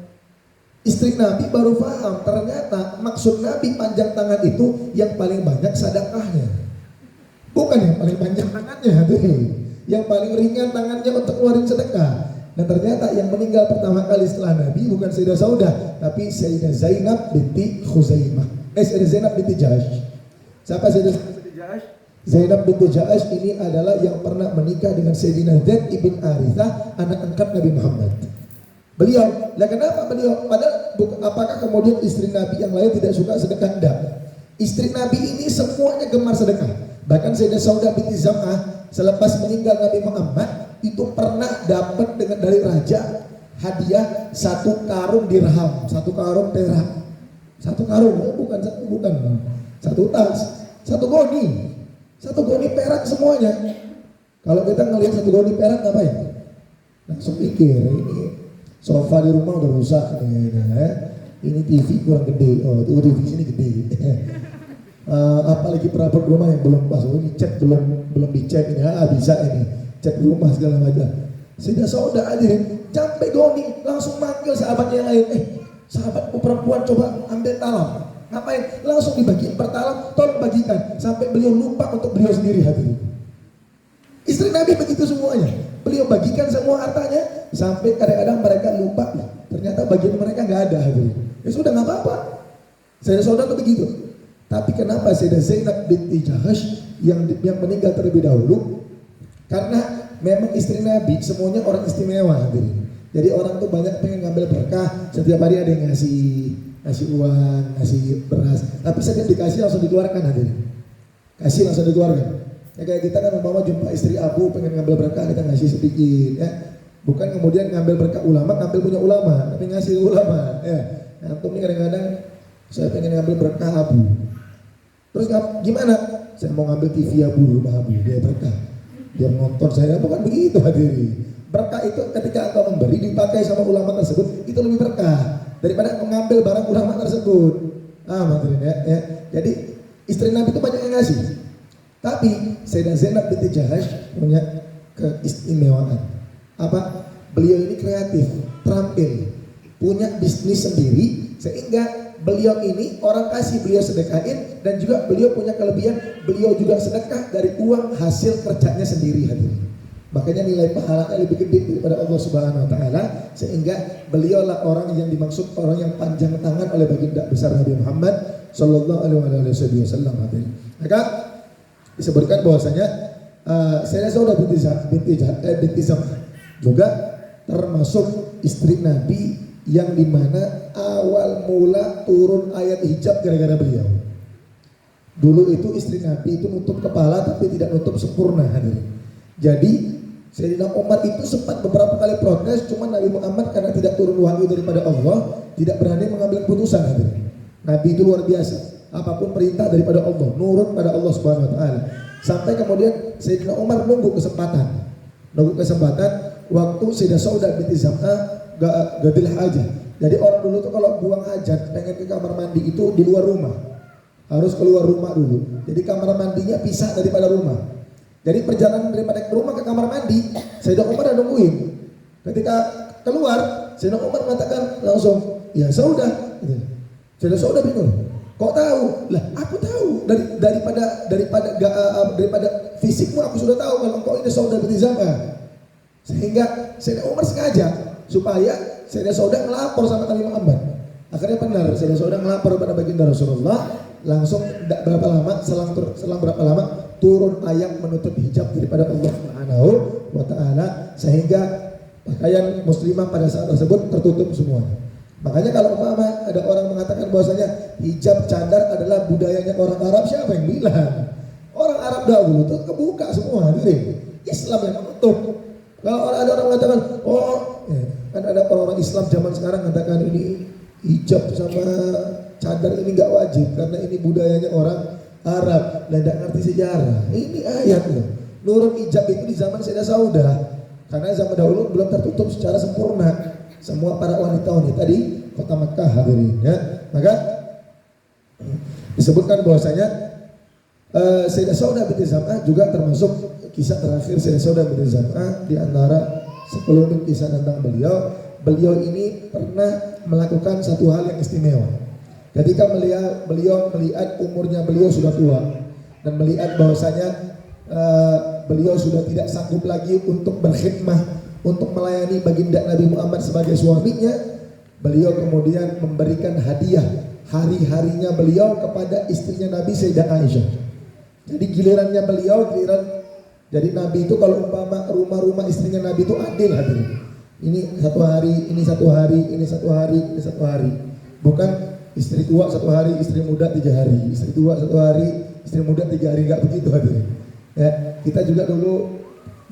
istri Nabi baru paham ternyata maksud Nabi panjang tangan itu yang paling banyak sedekahnya, bukan yang paling panjang tangannya hadirin. Yang paling ringan tangannya untuk keluarin sedekah. Dan ternyata yang meninggal pertama kali setelah Nabi bukan Sayyidah Saudah, tapi Sayyidah Zainab binti Khuzaimah. Sayyidah Zainab binti Jahsh. Siapa Sayyidah binti Jahsh? Zainab binti Jahsh ini adalah yang pernah menikah dengan Sayyidina Zaid ibn Harithah, anak angkat Nabi Muhammad. Beliau, lah kenapa beliau? Padahal apakah kemudian istri Nabi yang lain tidak suka sedekah? Tidak. Istri Nabi ini semuanya gemar sedekah. Bahkan Sayyidah Saudah binti Zam'ah selepas meninggal Nabi Muhammad itu pernah dapat dari raja hadiah 1 karung dirham, 1 karung perak. Satu karung, bukan. Satu tas, satu goni perak semuanya. Kalau kita ngelihat satu goni perak ngapain? Langsung pikir, ini sofa di rumah udah rusak nih, ini TV kurang gede, oh itu TV sini gede. Apalagi perabot rumah yang belum pas, ini cat belum dicek ini, bisa ini cat rumah segala macam. Sudah saudara hadirin, sampai goni langsung manggil sahabatnya yang lain, sahabatku perempuan coba ambil talam. Ngapain? Langsung dibagiin per talam, tolong bagikan. Sampai beliau lupa untuk beliau sendiri hadirin. Istri Nabi begitu semuanya. Beliau bagikan semua hartanya, sampai kadang-kadang mereka lupa. Ternyata bagian mereka nggak ada hadirin. Ya sudah nggak apa-apa. Saya saudara begitu. Tapi kenapa Sayyidah Zainab binti Jahash yang meninggal terlebih dahulu? Karena memang istri Nabi semuanya orang istimewa hadirin. Jadi orang tuh banyak pengen ngambil berkah. Setiap hari ada yang ngasih uang, ngasih beras. Tapi setiap dikasih langsung dikeluarkan hadirin. Kasih langsung dikeluarkan. Ya kayak kita kan umpama jumpa istri Abu pengen ngambil berkah, kita ngasih sedikit ya. Bukan kemudian ngambil berkah ulama, ngambil punya ulama, tapi ngasih ulama ya. Antum nih kadang-kadang saya pengen ngambil berkah Abu. Terus gimana? Saya mau ngambil TV Abu, rumah Abu, dia berkah. Dia nonton saya, bukan begitu hadirin. Berkah itu ketika engkau memberi dipakai sama ulama tersebut, itu lebih berkah daripada mengambil barang ulama tersebut. Hadirin ya. Jadi istri Nabi itu banyak yang ngasih. Tapi Sayyidah Zainab binti Jahash punya keistimewaan. Apa? Beliau ini kreatif, terampil, punya bisnis sendiri, sehingga beliau ini orang kasih beliau sedekahin, dan juga beliau punya kelebihan, beliau juga sedekah dari uang hasil kerjanya sendiri hadirin. Makanya nilai pahalanya lebih gede daripada Allah Subhanahu wa taala, sehingga beliaulah orang yang dimaksud orang yang panjang tangan oleh baginda besar Nabi Muhammad sallallahu alaihi wasallam hadirin. Maka disebutkan bahwasanya Sayyidah Saudah binti Zam'ah juga termasuk istri Nabi yang dimana awal mula turun ayat hijab gara-gara beliau. Dulu itu istri Nabi itu nutup kepala tapi tidak nutup sempurna hadirin. Jadi Sayyidina Umar itu sempat beberapa kali protes, cuma Nabi Muhammad karena tidak turun wahyu daripada Allah tidak berani mengambil keputusan hadirin. Nabi itu luar biasa. Apapun perintah daripada Allah, nurut pada Allah Subhanahu wa taala. Sampai kemudian Sayyidina Umar nunggu kesempatan waktu Sayyidah Saudah binti Zam'ah gadil hajat. Jadi orang dulu tuh kalau buang hajat pengen ke kamar mandi itu di luar rumah. Harus keluar rumah dulu. Jadi kamar mandinya pisah daripada rumah. Jadi perjalanan daripada ke rumah ke kamar mandi, Sayyidina Umar udah nungguin. Ketika keluar, Sayyidina Umar mengatakan langsung, "Ya Saudah." Sayyidah Saudah bingung. Kok tahu? Lah, aku tahu daripada fisikmu aku sudah tahu kalau engkau ini Saudah binti Zam'ah. Sehingga Sayyidina Umar sengaja supaya Sayyidah Saudah melapor sama Nabi Muhammad. Akhirnya benar Sayyidah Saudah melapor kepada baginda Rasulullah. Langsung berapa lama selang berapa lama turun ayat menutup hijab daripada Allah Subhanahu wa taala, sehingga pakaian muslimah pada saat tersebut tertutup semua. Makanya kalau umpama ada orang mengatakan bahwasanya hijab cadar adalah budayanya orang Arab, siapa yang bilang? Orang Arab dahulu tuh kebuka semua, Islam yang menutup. Kalau ada orang mengatakan, kan ada orang Islam zaman sekarang mengatakan ini hijab sama cadar ini nggak wajib karena ini budayanya orang Arab, tidak ngerti sejarah. Ini ayat loh. Nurun hijab itu di zaman Sayyidah Saudah, karena zaman dahulu belum tertutup secara sempurna. Semua para wanita-wanita di kota Makkah hadirin ya. Maka disebutkan bahwasanya Sayyidah Saudah binti Zam'ah juga termasuk kisah terakhir Sayyidah Saudah binti Zam'ah di antara 10 kisah tentang beliau. Beliau ini pernah melakukan satu hal yang istimewa. Ketika beliau melihat umurnya beliau sudah tua dan melihat bahwasanya beliau sudah tidak sanggup lagi untuk berkhidmah, untuk melayani baginda Nabi Muhammad sebagai suaminya, beliau kemudian memberikan hadiah hari-harinya beliau kepada istrinya Nabi Sayyidah Aisyah. Jadi gilirannya beliau, jadi Nabi itu kalau umpama rumah-rumah istrinya Nabi itu adil hadirin. Ini satu hari, ini satu hari, ini satu hari, ini satu hari. Bukan istri tua satu hari, istri muda 3 hari, istri tua satu hari, istri muda 3 hari, enggak begitu hadirin. Ya, kita juga dulu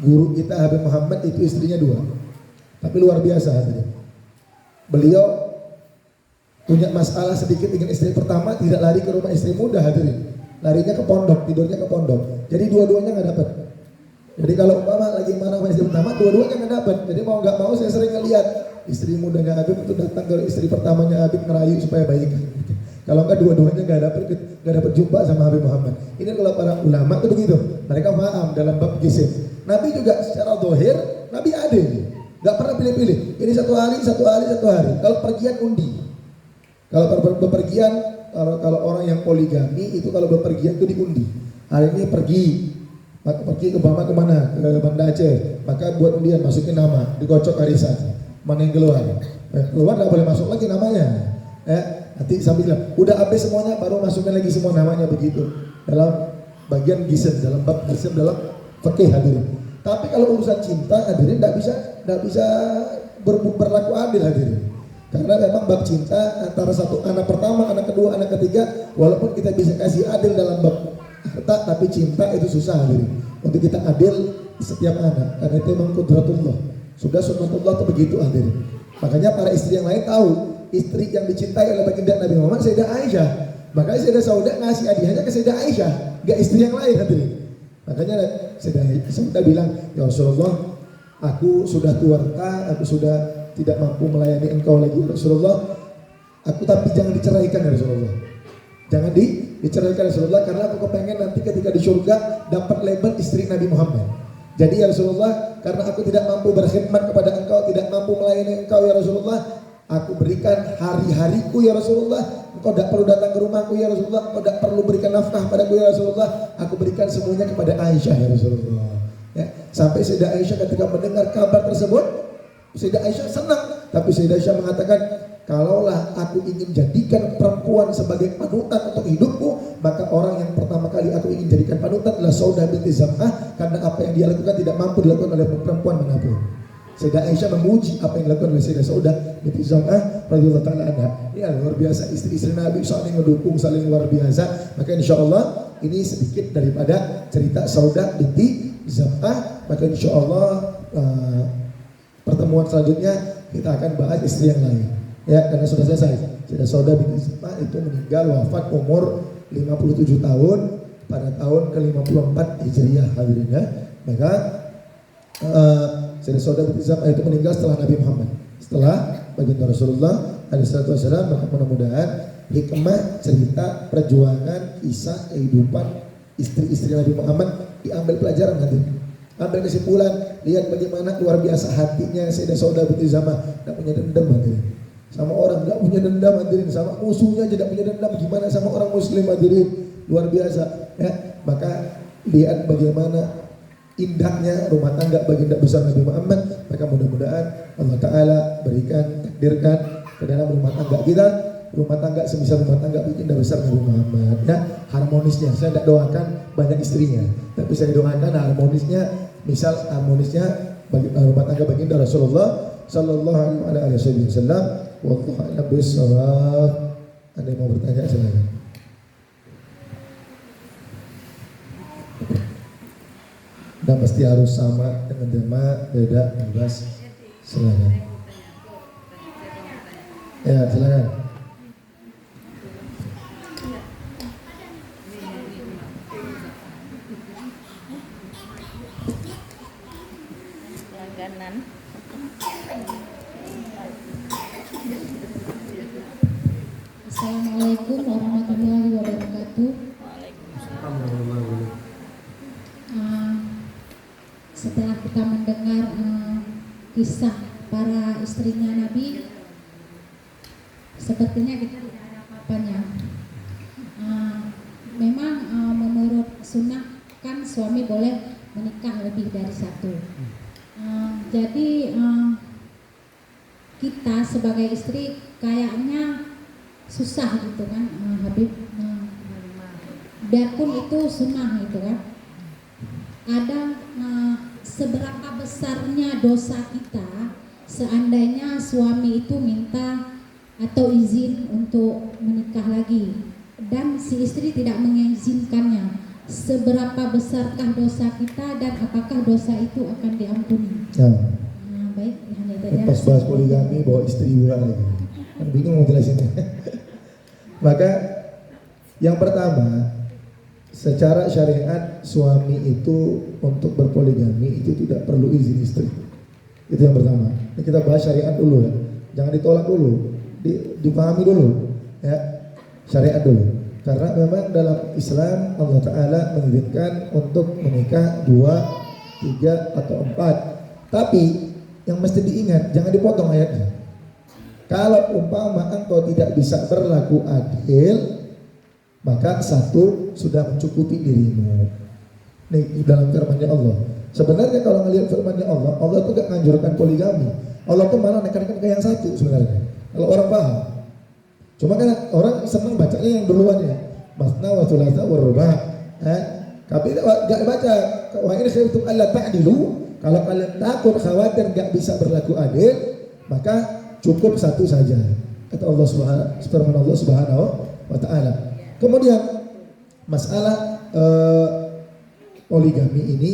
guru kita Habib Muhammad itu istrinya 2, tapi luar biasa hadirin. Beliau punya masalah sedikit dengan istri pertama, tidak lari ke rumah istri muda, hadirin. Larinya ke pondok, tidurnya ke pondok. Jadi dua-duanya nggak dapat. Jadi kalau umpama lagi marah sama istri pertama, dua-duanya nggak dapat. Jadi mau nggak mau saya sering ngeliat istri mudanya Habib itu datang ke istri pertamanya Habib ngerayu supaya baikan. Kalau nggak dua-duanya nggak dapat jumpa sama Habib Muhammad. Ini kalau para ulama itu begitu. Mereka paham dalam bab gisim. Nabi juga secara zahir, Nabi adil, nggak pernah pilih-pilih. Ini satu hari. Kalau pergian undi. Kalau bepergian, kalau orang yang poligami itu kalau bepergian itu diundi. Hari ini pergi ke Bama kemana? Ke Banda Aceh. Maka buat undian, masukin nama, dikocok arisan. Mana yang keluar? Keluar nggak boleh masuk lagi namanya. Nanti sambil bilang, udah habis semuanya, baru masukin lagi semua namanya begitu. Dalam bagian gisem, dalam bab gisem, dalam fikih hadirin. Tapi kalau urusan cinta hadirin nggak bisa berlaku adil hadirin. Karena memang bab cinta antara satu anak pertama, anak kedua, anak ketiga, walaupun kita bisa kasih adil dalam bab harta, tapi cinta itu susah hadirin. Untuk kita adil di setiap anak, karena itu memang kudratullah. Sudah sunnatullah itu begitu hadirin. Makanya para istri yang lain tahu, istri yang dicintai oleh baginda Nabi Muhammad Sayyidah Aisyah. Makanya Sayyidah Saudah ngasih hadiahnya ke Sayyidah Aisyah, gak istri yang lain hadirin. Makanya Sayyidah Saudah bilang, ya Rasulullah, aku sudah tua renta, aku sudah tidak mampu melayani engkau lagi Rasulullah. Tapi jangan diceraikan ya Rasulullah. Jangan diceraikan Rasulullah, karena aku kepengen nanti ketika di surga dapat label istri Nabi Muhammad. Jadi ya Rasulullah, karena aku tidak mampu berkhidmat kepada engkau, tidak mampu melayani engkau ya Rasulullah, aku berikan hari-hariku ya Rasulullah. Engkau tidak perlu datang ke rumahku ya Rasulullah, engkau tidak perlu berikan nafkah padaku ya Rasulullah. Aku berikan semuanya kepada Aisyah ya Rasulullah. Ya, sampai Sayyidah Aisyah ketika mendengar kabar tersebut, Sayyidah Aisyah senang, tapi Sayyidah Aisyah mengatakan, kalaulah aku ingin jadikan perempuan sebagai panutan untuk hidupku, maka orang yang pertama kali aku ingin jadikan panutan adalah Saudah binti Zam'ah, karena apa yang dia lakukan tidak mampu dilakukan oleh perempuan manapun. Sayyidah Aisyah memuji apa yang dilakukan oleh Sayyidah Saudah binti Zam'ah radhiyallahu taala anha. Ini luar biasa, istri-istri Nabi saling mendukung, saling luar biasa. Maka insyaallah ini sedikit daripada cerita Saudah binti Zam'ah. Maka insyaallah pertemuan selanjutnya kita akan bahas istri yang lain. Ya, karena sudah selesai. Sayyidah Saudah binti Zam'ah itu meninggal wafat umur 57 tahun pada tahun ke-54 Hijriah hadirin ya. Maka Sayyidah Saudah binti Zam'ah itu meninggal setelah Nabi Muhammad. Setelah baginda Rasulullah alaihi wasallam. Maka mudah-mudahan hikmah cerita perjuangan kisah kehidupan istri-istri Nabi Muhammad diambil pelajaran hadirin. Ambil kesimpulan, lihat bagaimana luar biasa hatinya Sayyidah Saudah binti Zam'ah, tidak punya dendam hadirin. Sama orang tidak punya dendam hadirin, sama musuhnya tidak punya dendam, gimana sama orang muslim hadirin, luar biasa ya. Maka lihat bagaimana indahnya rumah tangga baginda besar Nabi Muhammad. Maka mudah-mudahan Allah Ta'ala takdirkan ke dalam rumah tangga kita, rumah tangga semisal rumah tangga baginda besar Nabi Muhammad ya, harmonisnya. Saya tidak doakan banyak istrinya, tapi saya doakan harmonisnya, misal harmonisnya bagi rumah tangga baginda Rasulullah sallallahu alaihi wasallam. Wallahu a'lam bishawab. Ada yang mau bertanya silakan. Dan pasti harus sama dengan tema, beda, bebas. Silakan. Ya, silakan. Langganan. Assalamualaikum warahmatullahi wabarakatuh. Setelah kita mendengar kisah para istrinya Nabi, sepertinya kita tidak ada apa-apanya. Memang menurut sunnah kan suami boleh menikah lebih dari satu. Jadi kita sebagai istri kayaknya susah gitu kan, Habib. Biarpun itu sunnah gitu kan. Ada seberapa besarnya dosa kita seandainya suami itu minta atau izin untuk menikah lagi dan si istri tidak mengizinkannya. Seberapa besarkah dosa kita dan apakah dosa itu akan diampuni? Ya. Baik, hanya itu aja. Pas bahas poligami bawa istri juga lagi. Kan bingung mau jelasinnya. Maka yang pertama, secara syariat suami itu untuk berpoligami itu tidak perlu izin istri. Itu yang pertama. Ini kita bahas syariat dulu ya. Jangan ditolak dulu, dipahami dulu ya. Syariat dulu. Karena memang dalam Islam Allah Ta'ala mengizinkan untuk menikah 2, 3 atau 4. Tapi yang mesti diingat, jangan dipotong ayatnya. Kalau umpama engkau tidak bisa berlaku adil, maka 1 sudah mencukupi dirimu. Nih dalam firman-Nya Allah. Sebenarnya kalau ngelihat firman-Nya Allah, Allah tuh gak nganjurkan poligami. Allah tuh malah nekankan ke yang 1 sebenarnya. Kalau orang paham. Cuma kan orang senang bacanya yang duluan ya. Masna wa thulatha wa ruba'. Tapi gak baca. Wa in khiftum alla ta'dilu. Kalau kalian takut khawatir gak bisa berlaku adil, maka cukup 1 saja. Kata Allah Subhanahu wa ta'ala. Kemudian masalah poligami ini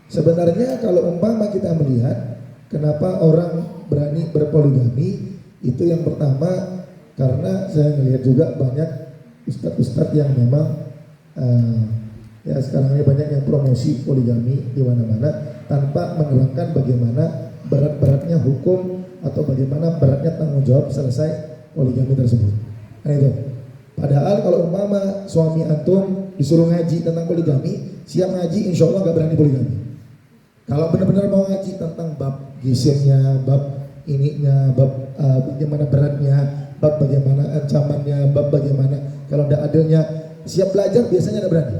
sebenarnya kalau umpama kita melihat kenapa orang berani berpoligami, itu yang pertama karena saya melihat juga banyak ustadz-ustadz yang memang ya sekarang ini banyak yang promosi poligami di mana-mana tanpa menerangkan bagaimana berat-beratnya hukum atau bagaimana beratnya tanggung jawab selesai poligami tersebut. Nah itu. Padahal kalau umpama suami antum disuruh ngaji tentang poligami, siap ngaji, insya Allah gak berani poligami. Kalau benar-benar mau ngaji tentang bab gisirnya, bab ininya, bab bagaimana beratnya, bab bagaimana ancamannya, bab bagaimana kalau tidak adilnya, siap belajar biasanya tidak berani.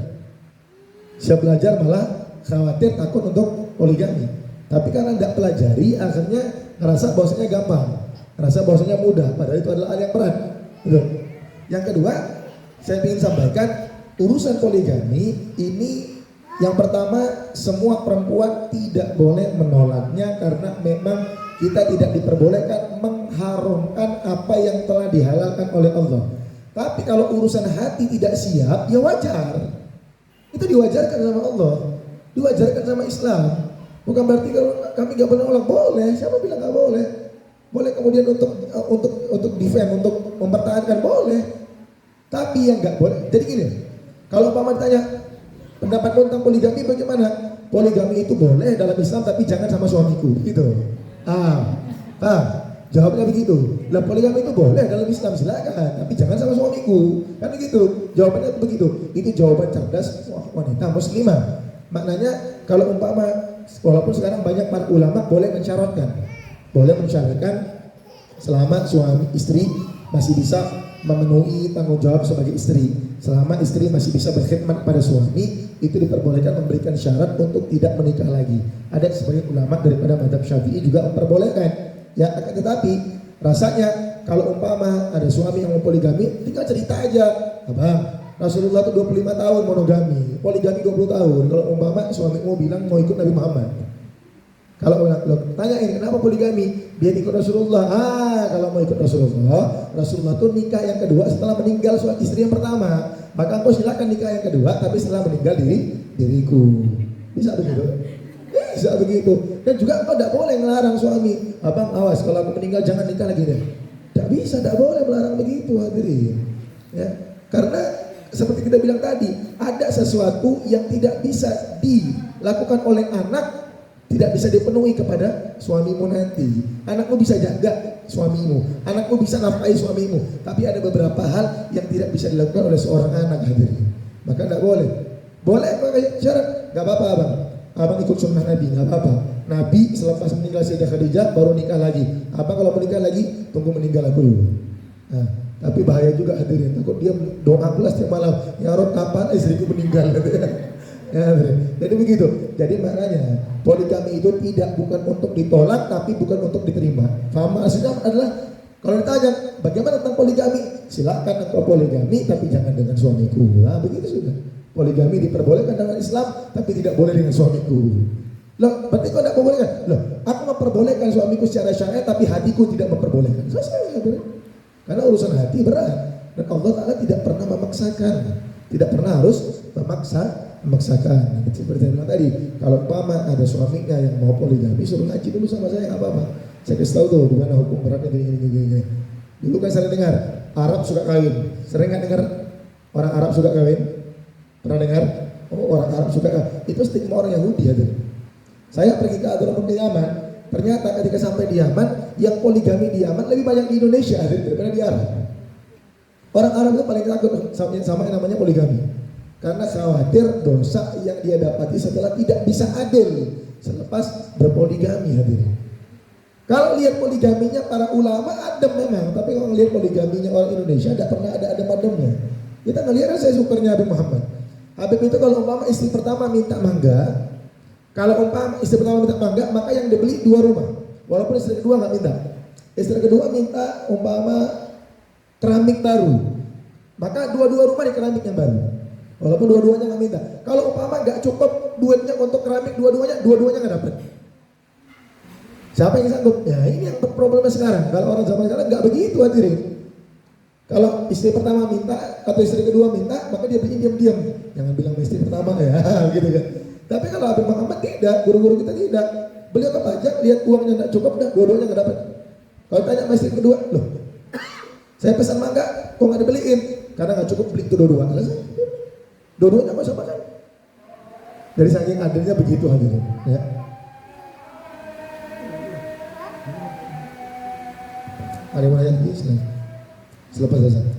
Siap belajar malah khawatir takut untuk poligami. Tapi karena tidak pelajari, akhirnya ngerasa bahwasanya gampang, ngerasa bahwasanya mudah, padahal itu adalah hal yang berat. Gitu. Yang kedua, saya ingin sampaikan urusan poligami ini yang pertama semua perempuan tidak boleh menolaknya karena memang kita tidak diperbolehkan mengharumkan apa yang telah dihalalkan oleh Allah. Tapi kalau urusan hati tidak siap, ya wajar. Itu diwajarkan sama Allah, diwajarkan sama Islam. Bukan berarti kalau kami gak menolak, boleh. Siapa bilang gak boleh? Boleh kemudian untuk defend, untuk mempertahankan, boleh. Tapi yang gak boleh, jadi gini, kalau Pak tanya pendapat tentang poligami bagaimana? Poligami itu boleh dalam Islam tapi jangan sama suamiku, gitu. Jawabnya begitu. Lah poligami itu boleh dalam Islam, silakan, tapi jangan sama suamiku. Kan begitu. Jawabannya begitu. Itu jawaban cerdas wanita muslimah. Maknanya kalau umpama, walaupun sekarang banyak para ulama boleh mensyaratkan selama suami istri masih bisa memenuhi tanggung jawab sebagai istri, selama istri masih bisa berkhidmat pada suami, itu diperbolehkan memberikan syarat untuk tidak menikah lagi. Ada sebagian ulama daripada mazhab Syafi'i juga memperbolehkan. Ya, akan tetapi rasanya kalau umpama ada suami yang mau poligami, tinggal cerita aja, abang, Rasulullah itu 25 tahun monogami, poligami 20 tahun. Kalau umpama suamimu bilang mau ikut Nabi Muhammad, kalau lo tanyain kenapa poligami, dia ikut Rasulullah. Kalau mau ikut Rasulullah tuh nikah yang kedua setelah meninggal suami istri yang pertama. Maka engkau silakan nikah yang kedua, tapi setelah meninggal diriku. Bisa begitu? Bisa begitu. Dan juga engkau tidak boleh melarang suami, abang awas kalau aku meninggal jangan nikah lagi deh. Tidak bisa, tidak boleh melarang begitu hadirin. Ya, karena seperti kita bilang tadi, ada sesuatu yang tidak bisa dilakukan oleh anak, tidak bisa dipenuhi kepada suamimu nanti. Anakmu bisa jaga suamimu, anakmu bisa nafkahi suamimu, tapi ada beberapa hal yang tidak bisa dilakukan oleh seorang anak hadirin. Maka tidak boleh. Boleh pakai syarat, nggak apa-apa abang ikut sunnah Nabi, nggak apa-apa. Nabi selepas meninggal Sayyidah Khadijah baru nikah lagi. Abang kalau menikah lagi tunggu meninggal aku dulu. Nah, tapi bahaya juga hadirin, takut dia doa pula setiap malam, ya Rob kapan istriku meninggal. Ya, jadi begitu. Jadi maknanya poligami itu bukan untuk ditolak tapi bukan untuk diterima. Faham maksudnya adalah kalau ditanya bagaimana tentang poligami, silakan engkau poligami tapi jangan dengan suamiku. Nah, begitu sudah. Poligami diperbolehkan dengan Islam tapi tidak boleh dengan suamiku. Loh, berarti kau tidak memperbolehkan? Loh, aku memperbolehkan suamiku secara syariat tapi hatiku tidak memperbolehkan. Selesai. Karena urusan hati berat dan Allah Ta'ala tidak pernah memaksakan, tidak pernah harus memaksakan. Seperti saya bilang tadi, kalau umpama ada suaminya yang mau poligami, suruh ngaji dulu sama saya, nggak apa-apa. Saya kasih tahu tuh gimana hukum beratnya gini. Dulu kan saya dengar Arab suka kawin. Sering nggak dengar orang Arab suka kawin? Pernah dengar? Oh, orang Arab suka kawin. Itu stigma orang Yahudi ya tuh. Saya pergi ke Adramut di Yaman. Ternyata ketika sampai di Yaman, yang poligami di Yaman lebih banyak di Indonesia daripada di Arab. Orang Arab itu paling takut sama yang namanya poligami. Karena khawatir dosa yang dia dapati setelah tidak bisa adil selepas berpoligami hadirin. Kalau lihat poligaminya para ulama adem memang, tapi kalau lihat poligaminya orang Indonesia tidak pernah ada adem-ademnya. Kita ngelihat kan saya syukurnya Habib Muhammad. Habib itu kalau umpama istri pertama minta mangga, kalau umpama istri pertama minta mangga, maka yang dibeli 2 rumah. Walaupun istri kedua nggak minta. Istri kedua minta umpama keramik baru, maka 2 rumah di keramik yang baru. Walaupun dua-duanya nggak minta. Kalau umpama nggak cukup duitnya untuk keramik dua-duanya nggak dapat. Siapa yang sanggup? Ya ini yang problemnya sekarang. Kalau orang zaman sekarang nggak begitu hadirin. Kalau istri pertama minta atau istri kedua minta, maka dia beli diam-diam. Jangan bilang istri pertama ya, gitu kan. Tapi kalau Habib Muhammad tidak, guru-guru kita tidak. Beliau ke pajak, lihat uangnya nggak cukup, dah dua-duanya nggak dapat. Kalau tanya sama istri kedua, loh, saya pesan mangga, kok nggak dibeliin? Karena nggak cukup beli itu dua-dua. Alasan, dua-duanya nggak usah makan. Dari saking adilnya begitu hadirin. Ya. Ada yang mau nanya lagi? Selepas selesai.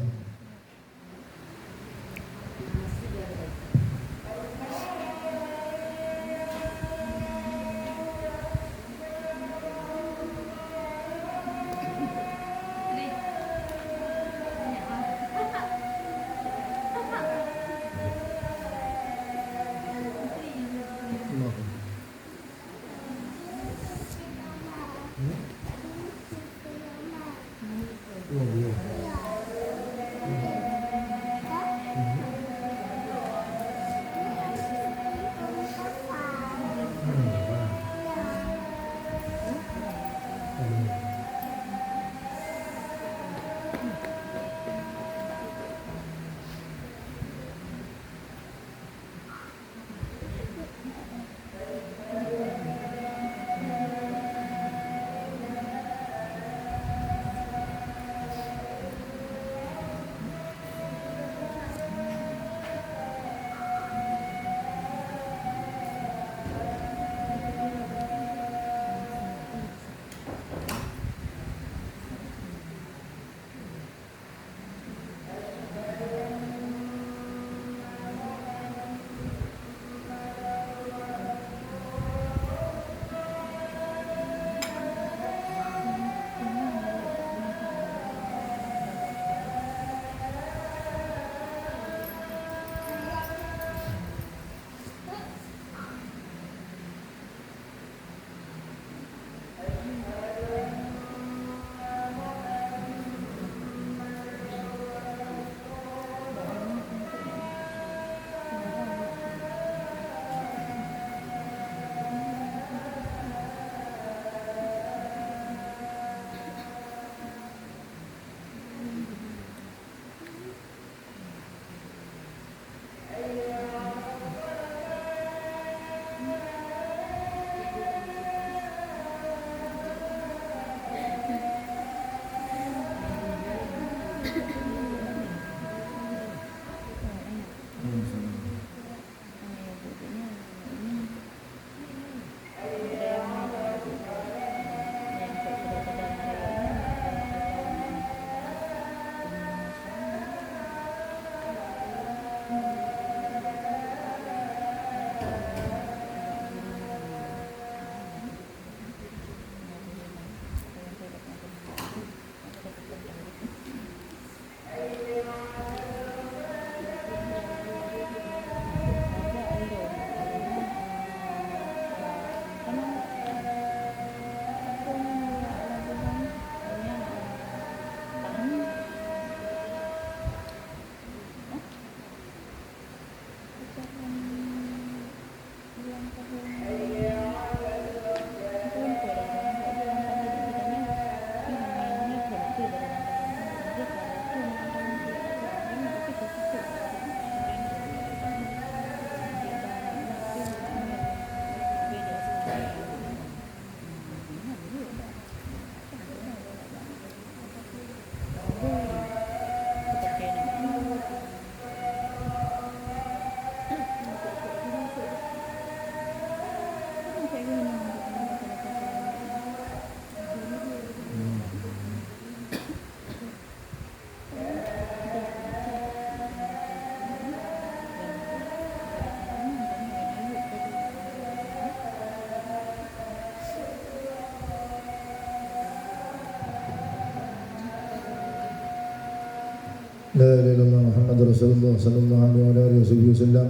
لا إله إلا الله محمد رسول الله صلى الله عليه وعلى آله وصحبه وسلم.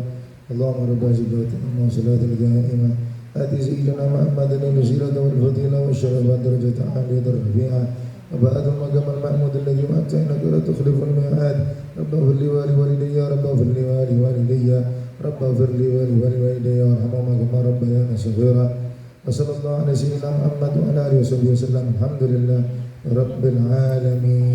اللهم رب زكاة وصلاة الدائمة آتي سيدنا محمد الوسيلة والفضيلة والشرف والدرجة العالية الرفيعة وبعد المقام المحمود الذي وأنت إنك لا تخلف الميعاد. رب اغفر لي ولوالدي، رب اغفر لي ولوالدي، رب اغفر لي ولوالدي وارحمهما كما ربياني صغيرا. وصلى الله على سيدنا محمد وعلى آله وصحبه وسلم. الحمد لله رب العالمين.